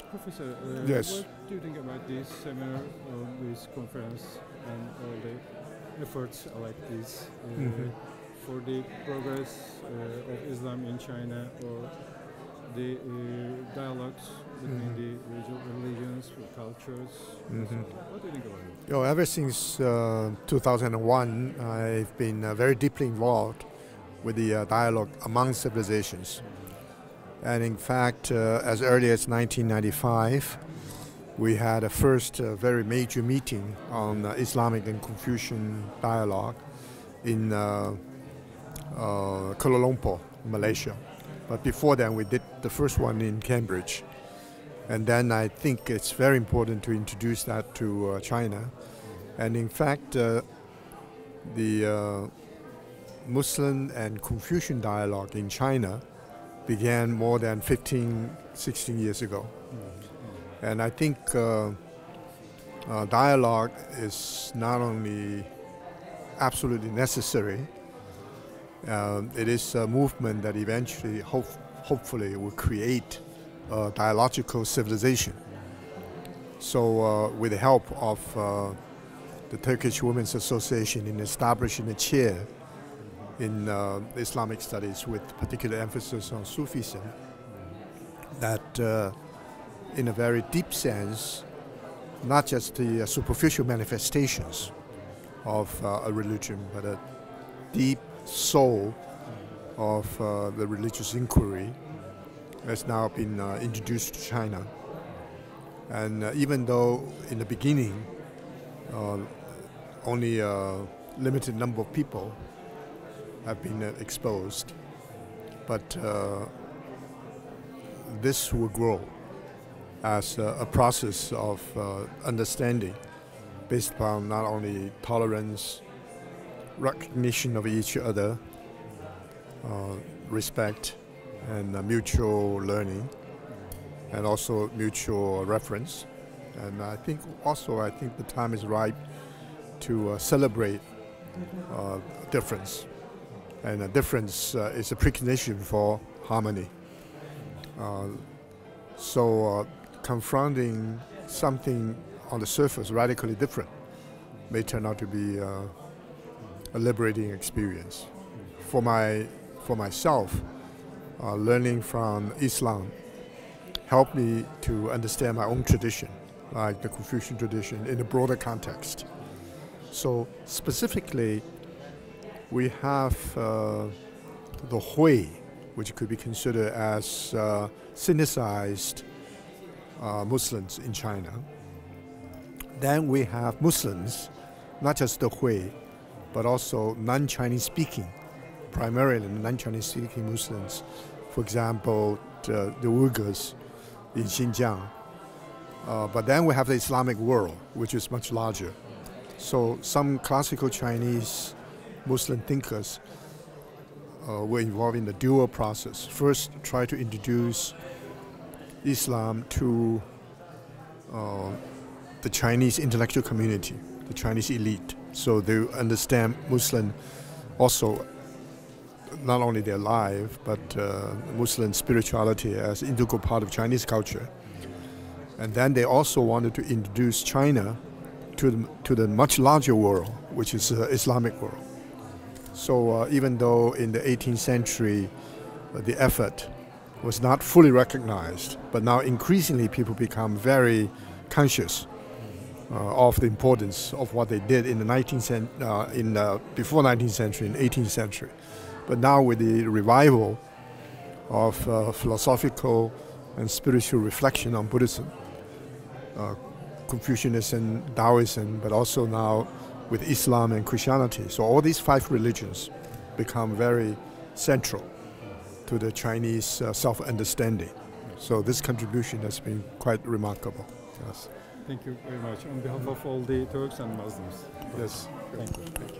Professor, Yes. what do you think about this seminar, this conference, and all the efforts like this for the progress of Islam in China, or the dialogues between the regional religions, cultures? So what do you think about it? Ever since 2001, I've been very deeply involved with the dialogue among civilizations. And in fact, as early as 1995, we had a first very major meeting on Islamic and Confucian dialogue in Kuala Lumpur, Malaysia. But before then, we did the first one in Cambridge. And then I think it's very important to introduce that to China. And in fact, the Muslim and Confucian dialogue in China began more than 15, 16 years ago. And I think dialogue is not only absolutely necessary, it is a movement that eventually, hopefully, will create a dialogical civilization. So with the help of the Turkish Women's Association in establishing a chair in Islamic studies with particular emphasis on Sufism, that in a very deep sense, not just the superficial manifestations of a religion, but a deep soul of the religious inquiry has now been introduced to China. And even though in the beginning only a limited number of people have been exposed, but this will grow as a process of understanding based upon not only tolerance, recognition of each other, respect, and mutual learning, and also mutual reference. And I think the time is right to celebrate difference. And a difference is a precondition for harmony. So confronting something on the surface radically different may turn out to be a liberating experience. For myself, learning from Islam helped me to understand my own tradition, like the Confucian tradition, in a broader context. So specifically, we have the Hui, which could be considered as Sinicized Muslims in China. Then we have Muslims, not just the Hui, but also non-Chinese speaking, primarily non-Chinese speaking Muslims. For example, the Uyghurs in Xinjiang. But then we have the Islamic world, which is much larger. So some classical Chinese Muslim thinkers were involved in the dual process. First, try to introduce Islam to the Chinese intellectual community, the Chinese elite, so they understand Muslim also not only their life, but Muslim spirituality as an integral part of Chinese culture. And then they also wanted to introduce China to the much larger world, which is the Islamic world. So even though in the 18th century the effort was not fully recognized, but now increasingly people become very conscious of the importance of what they did in the before 19th century and 18th century. But now with the revival of philosophical and spiritual reflection on Buddhism, Confucianism, Taoism, but also now with Islam and Christianity. So all these five religions become very central to the Chinese self-understanding. So this contribution has been quite remarkable. Yes. Thank you very much. On behalf of all the Turks and Muslims. Yes. Thank you.